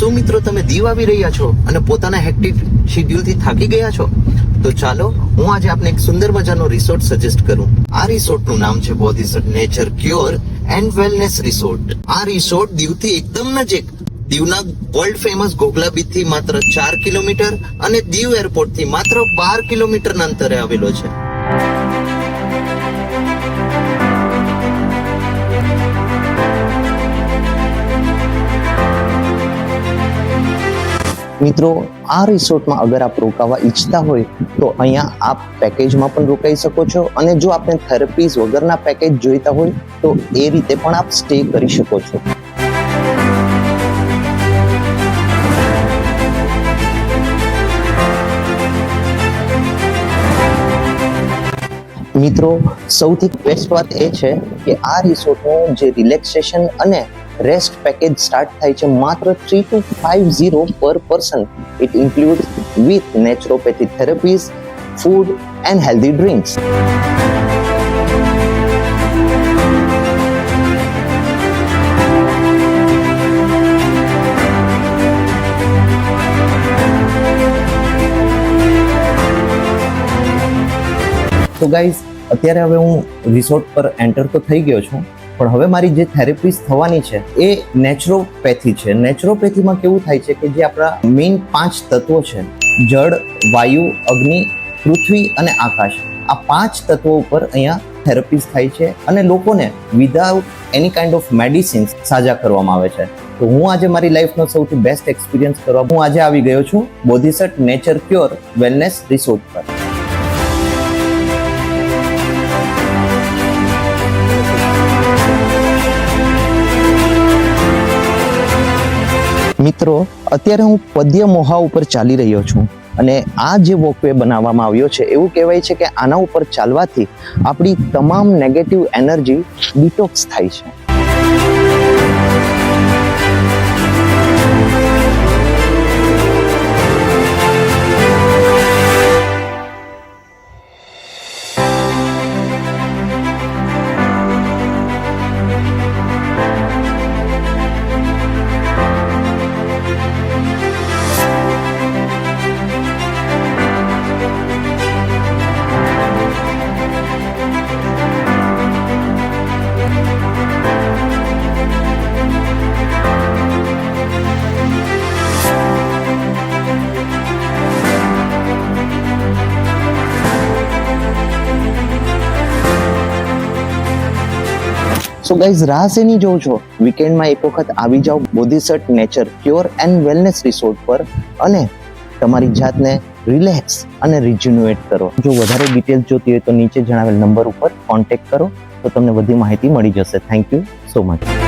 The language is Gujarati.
શું મિત્રો તમે દીવ આવી રહ્યા છો અને પોતાના હેક્ટિક શેડ્યુલથી થાકી ગયા છો? તો ચાલો હું આજે આપને એક સુંદર મજાનો રિસોર્ટ સજેસ્ટ કરું. આ રિસોર્ટનું નામ છે Bodhisat nature cure and wellness resort. આ રિસોર્ટ દીવથી એકદમ નજીક દીવના વર્લ્ડ ફેમસ ઘોઘલા બીચ થી માત્ર 4 કિલોમીટર અને દીવ એરપોર્ટ થી માત્ર 12 કિલોમીટરના અંતરે આવેલો છે. મિત્રો, આ રિસોર્ટમાં અગર આપ રોકાવા ઈચ્છતા હોય તો અહીંયા આપ પેકેજમાં પણ રોકાઈ શકો છો, અને જો આપને થેરાપીઝ વગરના પેકેજ જોઈતા હોય તો એ રીતે પણ આપ સ્ટે કરી શકો છો. મિત્રો, સૌથી બેસ્ટ વાત એ છે કે આ રિસોર્ટનું જે રિલેક્સેશન અને રેસ્ટ પેકેજ સ્ટાર્ટ થાય છે માત્ર 3250 પર person. It includes with naturopathy therapies, food and healthy drinks. તો ગાઈઝ, અત્યારે હવે હું રિસોર્ટ પર એન્ટર તો થઈ ગયો છું, પણ હવે મારી જે થેરાપીઝ થવાની છે એ નેચરોપેથી છે. નેચરોપેથીમાં કેવું થાય છે કે જે આપણા મેઇન 5 તત્વો છે, જળ, વાયુ, અગ્નિ, પૃથ્વી અને આકાશ, આ 5 તત્વો ઉપર અહીંયા થેરાપીઝ થાય છે અને લોકોને without any kind of medicines સાજા કરવામાં આવે છે. તો હું આજે મારી લાઈફનો સૌથી બેસ્ટ એક્સપિરિયન્સ કરવા હું આજે આવી ગયો છું બોધિસટ નેચર ક્યોર વેલનેસ રિસોર્ટ પર. મિત્રો, અત્યારે હું પદ્ય મોહા ઉપર ચાલી રહ્યો છું, અને આ જે વોકવે બનાવવામાં આવ્યો છે એવું કહેવાય છે કે આના ઉપર ચાલવાથી આપણી તમામ નેગેટિવ એનર્જી ડિટોક્સ થાય છે. સો ગાઈઝ, રાહ શેની જોવો છો? વીકેન્ડમાં એક વખત આવી જાઓ Bodhisat nature cure and wellness resort પર અને તમારી જાતને રિલેક્સ અને રિજ્યુનેટ કરો. જો વધારે ડિટેલ્સ જોતી હોય તો નીચે જણાવેલ નંબર ઉપર કોન્ટેક્ટ કરો તો તમને બધી માહિતી મળી જશે. Thank you so much.